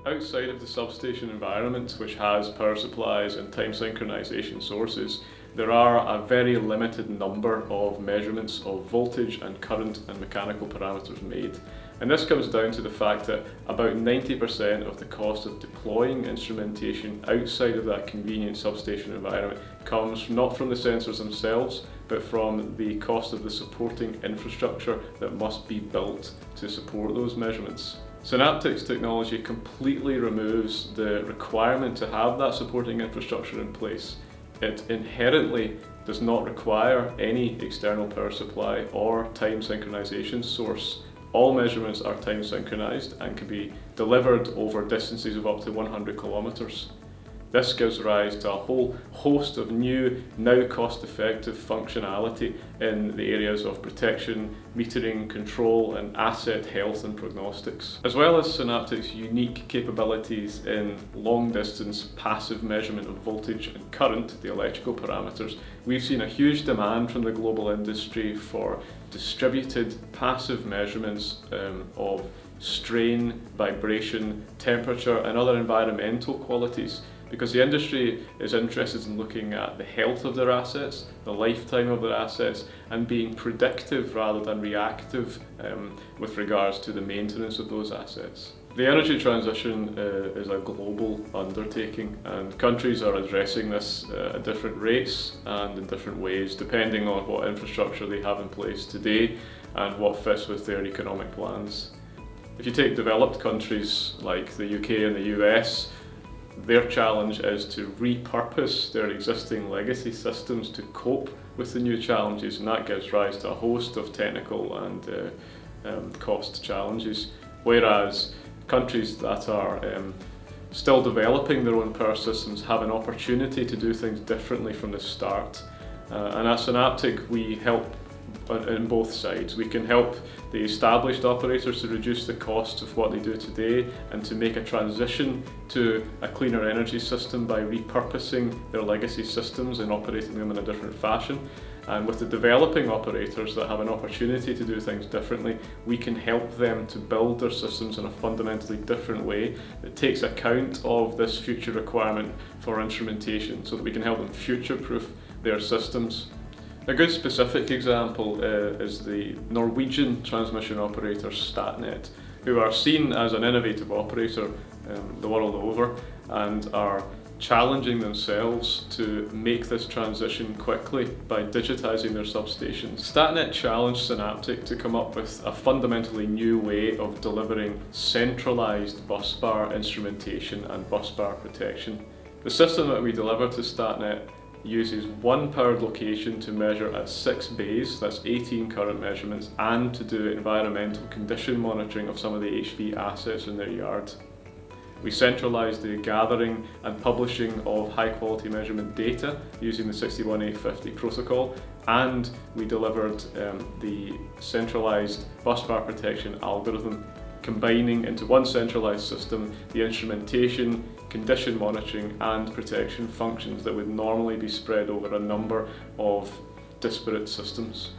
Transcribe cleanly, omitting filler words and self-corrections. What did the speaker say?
Outside of the substation environment, which has power supplies and time synchronization sources, there are a very limited number of measurements of voltage and current and mechanical parameters made. And this comes down to the fact that about 90% of the cost of deploying instrumentation outside of that convenient substation environment comes not from the sensors themselves, but from the cost of the supporting infrastructure that must be built to support those measurements. Synaptec's technology completely removes the requirement to have that supporting infrastructure in place. It inherently does not require any external power supply or time synchronization source. All measurements are time synchronized and can be delivered over distances of up to 100 kilometers. This gives rise to a whole host of new, now cost-effective functionality in the areas of protection, metering, control, and asset health and prognostics. As well as Synaptec's unique capabilities in long-distance passive measurement of voltage and current, the electrical parameters, we've seen a huge demand from the global industry for distributed passive measurements of strain, vibration, temperature, and other environmental qualities, because the industry is interested in looking at the health of their assets, the lifetime of their assets, and being predictive rather than reactive with regards to the maintenance of those assets. The energy transition is a global undertaking, and countries are addressing this at different rates and in different ways, depending on what infrastructure they have in place today and what fits with their economic plans. If you take developed countries like the UK and the US, their challenge is to repurpose their existing legacy systems to cope with the new challenges, and that gives rise to a host of technical and cost challenges. Whereas countries that are still developing their own power systems have an opportunity to do things differently from the start. And at Synaptec, we help on both sides. We can help the established operators to reduce the cost of what they do today and to make a transition to a cleaner energy system by repurposing their legacy systems and operating them in a different fashion. And with the developing operators that have an opportunity to do things differently, we can help them to build their systems in a fundamentally different way that takes account of this future requirement for instrumentation, so that we can help them future-proof their systems. A good specific example is the Norwegian transmission operator Statnett, who are seen as an innovative operator the world over and are challenging themselves to make this transition quickly by digitising their substations. Statnett challenged Synaptec to come up with a fundamentally new way of delivering centralised busbar instrumentation and busbar protection. The system that we deliver to Statnett uses one powered location to measure at 6 bays, that's 18 current measurements, and to do environmental condition monitoring of some of the HV assets in their yard. We centralise the gathering and publishing of high quality measurement data using the 61A50 protocol, and we delivered the centralised busbar protection algorithm, combining into one centralised system the instrumentation, condition monitoring and protection functions that would normally be spread over a number of disparate systems.